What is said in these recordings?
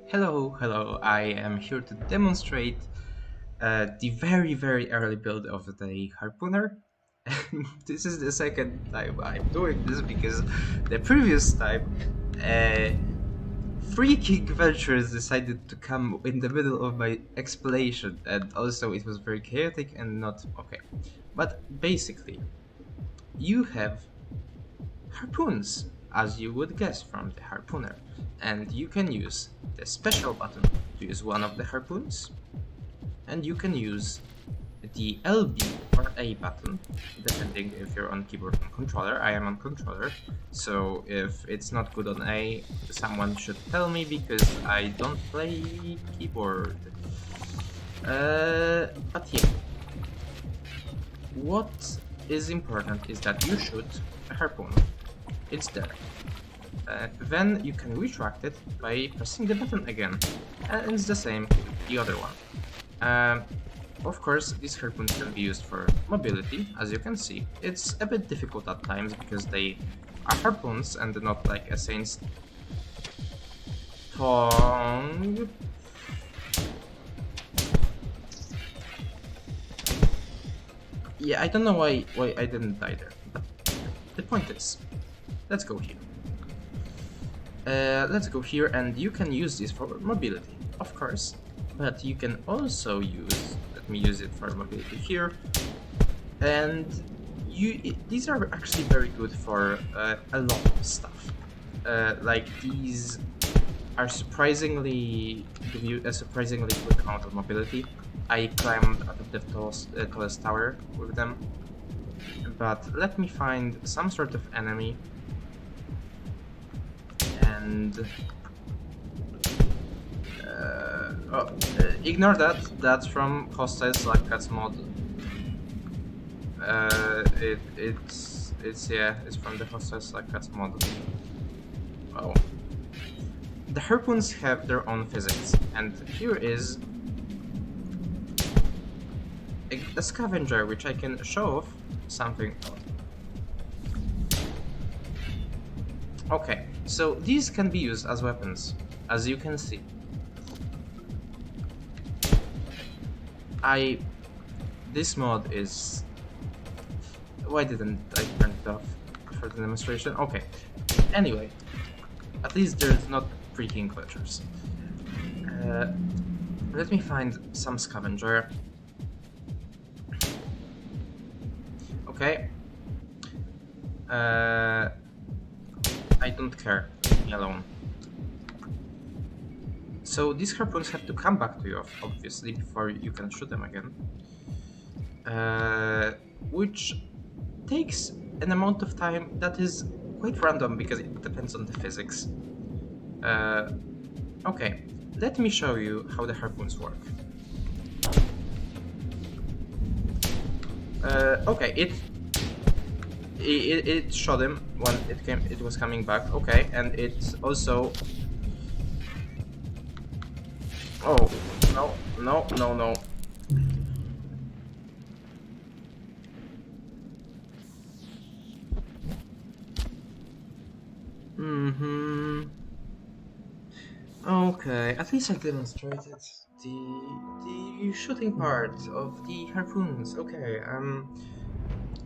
Hello, I am here to demonstrate the very early build of the Harpooner. And this is the second time I'm doing this because the previous time, uh, Freaking Ventures decided to come in the middle of my explanation, and also it was very chaotic and not okay. But basically, you have harpoons, as you would guess from the harpooner, and you can use the special button to use one of the harpoons, and you can use the LB or A button, depending if you're on keyboard and controller. I am on controller, so if it's not good on A, someone should tell me because I don't play keyboard. But yeah, what is important is that you shoot a harpoon. It's there. Then you can retract it by pressing the button again, and it's the same with the other one. Of course, these harpoons can be used for mobility, as you can see. It's a bit difficult at times because they are harpoons and not like a saint's tongue. Yeah, I don't know why I didn't die there, but the point is, let's go here. Let's go here, and you can use this for mobility, of course, but you can also use, let me use it for mobility here, and these are actually very good for a lot of stuff. Like these are surprisingly give you a surprisingly quick amount of mobility. I climbed out of the tallest tower with them, but let me find some sort of enemy and ignore that. That's from Hostile Slackcats mod. It's from the Hostile Slackcats mod. Oh, the harpoons have their own physics, and here is a scavenger which I can show off something. Okay, so these can be used as weapons, as you can see. This mod is... Why didn't I turn it off for the demonstration? Okay, anyway, at least there's not freaking glitchers. Let me find some scavenger. Okay. I don't care, leave me alone. So these harpoons have to come back to you, obviously, before you can shoot them again. Which takes an amount of time that is quite random because it depends on the physics. Okay, let me show you how the harpoons work. Okay, it shot him when it was coming back. Okay, and it's also... Oh, no. Okay, at least I demonstrated the shooting part of the harpoons. Okay,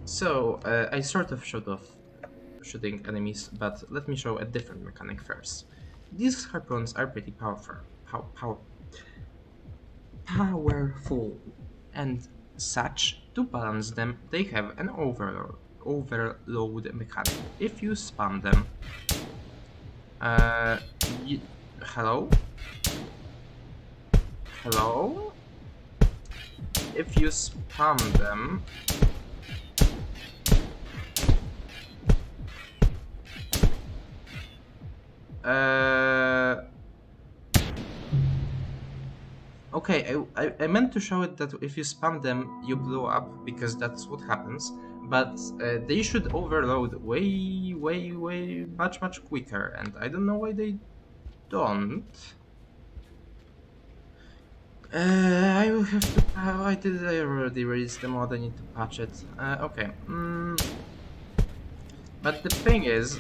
so I sort of showed off shooting enemies, but let me show a different mechanic first. These harpoons are pretty powerful, and such, to balance them, they have an overload mechanic. If you spam them, hello? Hello? If you spam them, okay, I meant to show it that if you spam them, you blow up, because that's what happens. But they should overload way much quicker, and I don't know why they don't. I will have to... Why did I already release the mod? I need to patch it. Okay. But the thing is...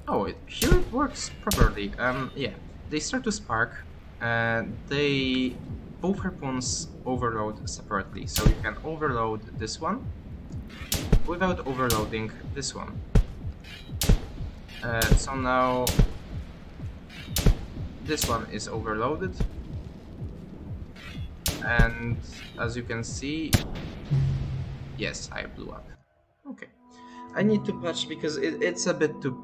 Oh, here it works properly. Yeah. they start to spark, and they both harpoons overload separately. So you can overload this one without overloading this one. So now this one is overloaded, and as you can see, yes, I blew up. Okay, I need to patch because it's a bit too.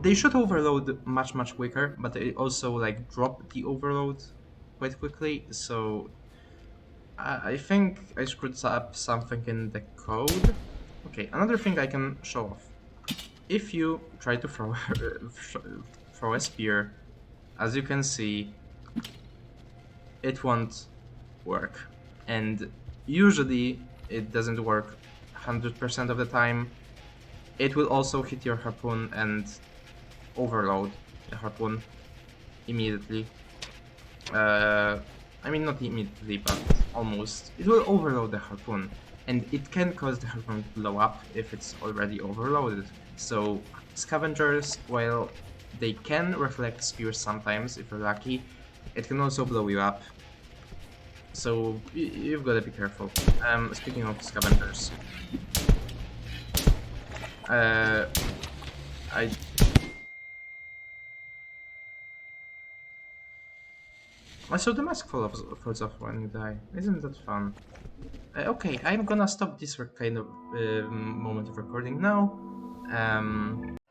They should overload much quicker, but they also like drop the overload quite quickly. So I think I screwed up something in the code. Okay, another thing I can show off. If you try to throw a spear, as you can see, it won't work. And usually it doesn't work 100% of the time. It will also hit your harpoon and overload the harpoon immediately. I mean, not immediately, but almost. It will overload the harpoon, and it can cause the harpoon to blow up if it's already overloaded. So scavengers, while they can reflect spears sometimes if you're lucky, it can also blow you up. So you've got to be careful. Speaking of scavengers, I so the mask falls off when you die. Isn't that fun? Okay, I'm gonna stop this kind of moment of recording now.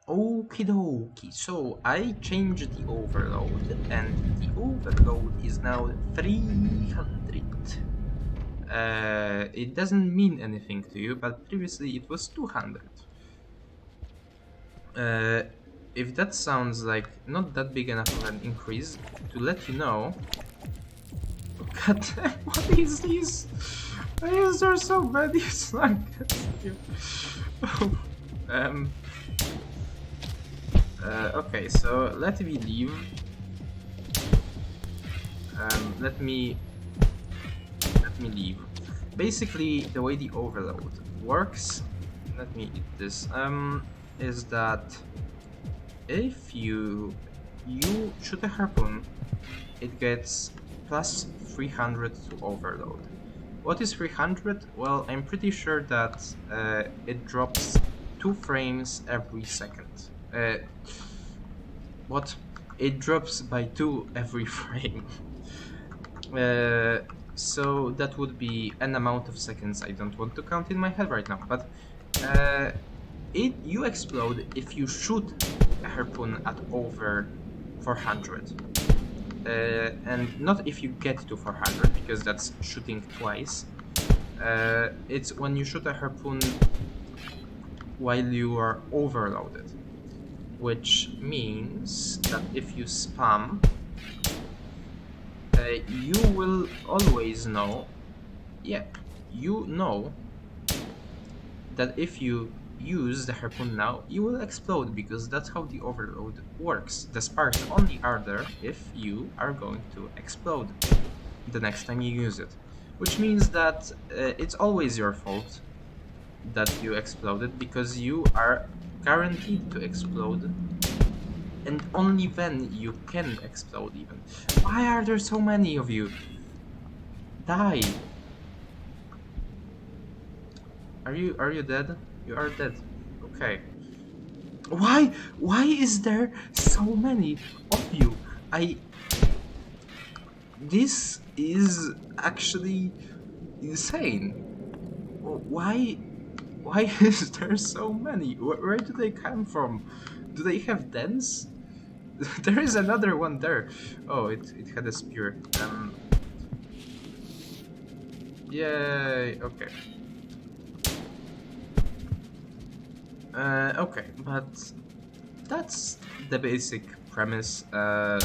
Okie dokie. So I changed the overload, and the overload is now 300. It doesn't mean anything to you, but previously it was 200. If that sounds like not that big enough of an increase, to let you know. God damn, what is this? Why is there so many slugs? Okay, so let me leave. Let me leave. Basically, the way the overload works, let me eat this, is that if you shoot a harpoon, it gets plus 300 to overload. What is 300? Well, I'm pretty sure that it drops 2 frames every second. What? It drops by 2 every frame. So that would be an amount of seconds I don't want to count in my head right now, but you explode if you shoot a harpoon at over 400. And not if you get to 400, because that's shooting twice. It's when you shoot a harpoon while you are overloaded, which means that if you spam, you will always know, you know that if you use the harpoon now, you will explode, because that's how the overload works. The sparks only are there if you are going to explode the next time you use it. Which means that it's always your fault that you exploded, because you are guaranteed to explode. And only then you can explode even. Why are there so many of you? Die! Are you dead? You are dead. Okay. Why is there so many of you? This is actually insane. Why is there so many? Where do they come from? Do they have dens? There is another one there. Oh, it had a spear. Yay, okay. Okay, but that's the basic premise. I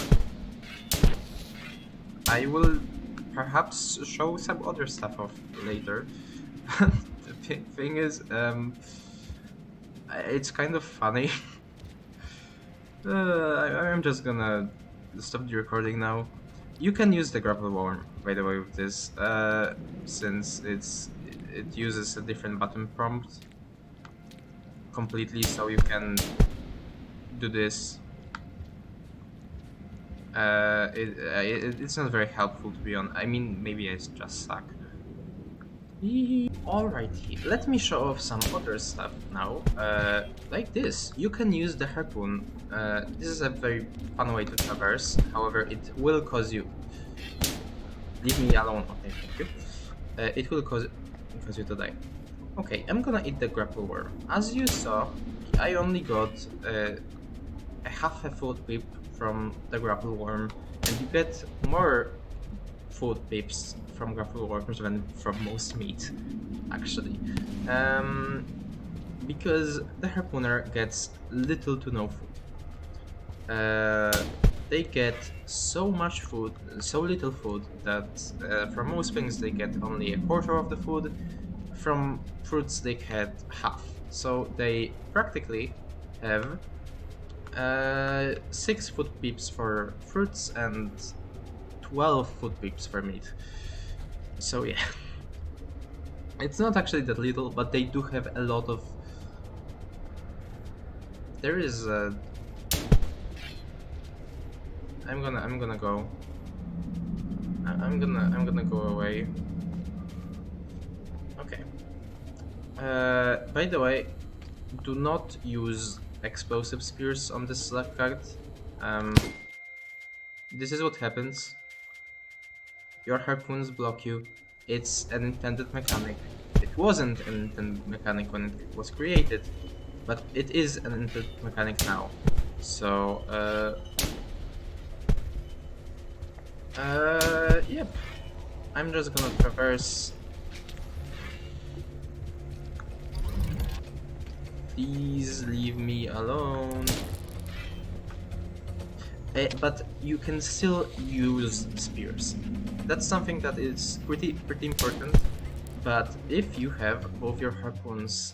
will perhaps show some other stuff off later. The thing is, it's kind of funny. I'm just gonna stop the recording now. You can use the grapple worm, by the way, with this, since it uses a different button prompt completely, so you can do this It's not very helpful to be on. I mean, maybe I just suck. Alrighty, let me show off some other stuff now. Like this, you can use the harpoon. This is a very fun way to traverse. However, it will cause you. Leave me alone. Okay, thank you. It will cause you to die. Okay, I'm gonna eat the grapple worm. As you saw, I only got a half a food pip from the grapple worm, and you get more food pips from grapple worms than from most meat, actually. Um, because the harpooner gets little to no food. They get so much food, so little food that from most things they get only a quarter of the food. From fruits they get half. So they practically have 6 food pips for fruits and 12 food pips for meat. So yeah, it's not actually that little, but they do have a lot of. There is. I'm gonna go. I'm gonna go away. Okay. By the way, do not use explosive spears on this select card. This is what happens. Your harpoons block you. It's an intended mechanic. It wasn't an intended mechanic when it was created, but it is an intended mechanic now. So, yep. I'm just gonna traverse. Please leave me alone. But you can still use spears. That's something that is pretty important. But if you have both your harpoons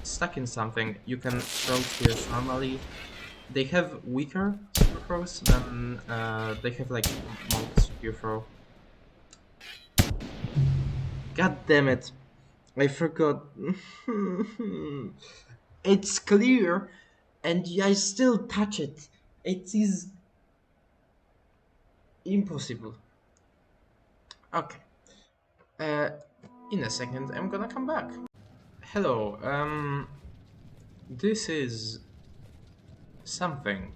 stuck in something, you can throw spears normally. They have weaker spear throws than they have like monk's spear throw. God damn it! I forgot. It's clear, and I still touch it. It is impossible. Okay. In a second, I'm gonna come back. Hello. This is something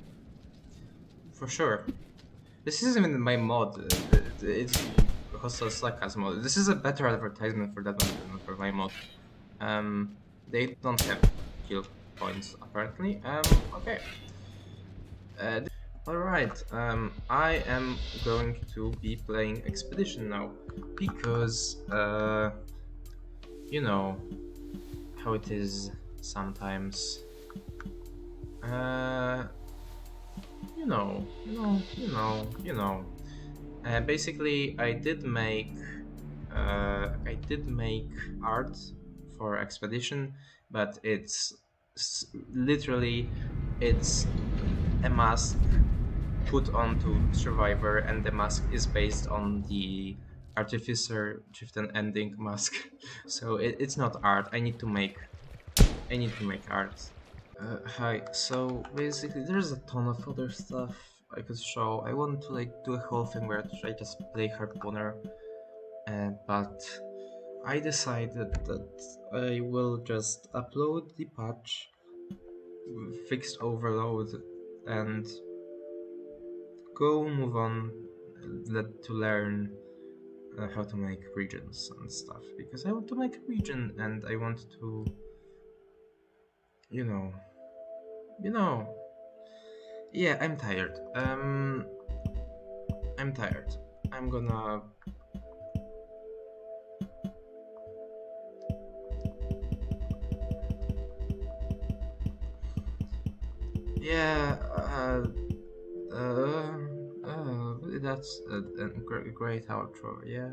for sure. This isn't even my mod. It's Hostile Slackcast mod. This is a better advertisement for that one than for my mod. They don't have kill points apparently. Okay. Alright, I am going to be playing Expedition now, because, you know how it is sometimes. You know. Basically, I did make art for Expedition, but it's literally it's a mask put onto Survivor, and the mask is based on the Artificer Chieftain ending mask. So it's not art. I need to make art. Hi. So basically, there's a ton of other stuff I could show. I want to like do a whole thing where I just play Harpooner, but I decided that I will just upload the patch, fixed overload, and go move on to learn how to make regions and stuff, because I want to make a region and I want to, you know, yeah, I'm tired. I'm tired. I'm gonna. Yeah, that's a great outro. Yeah,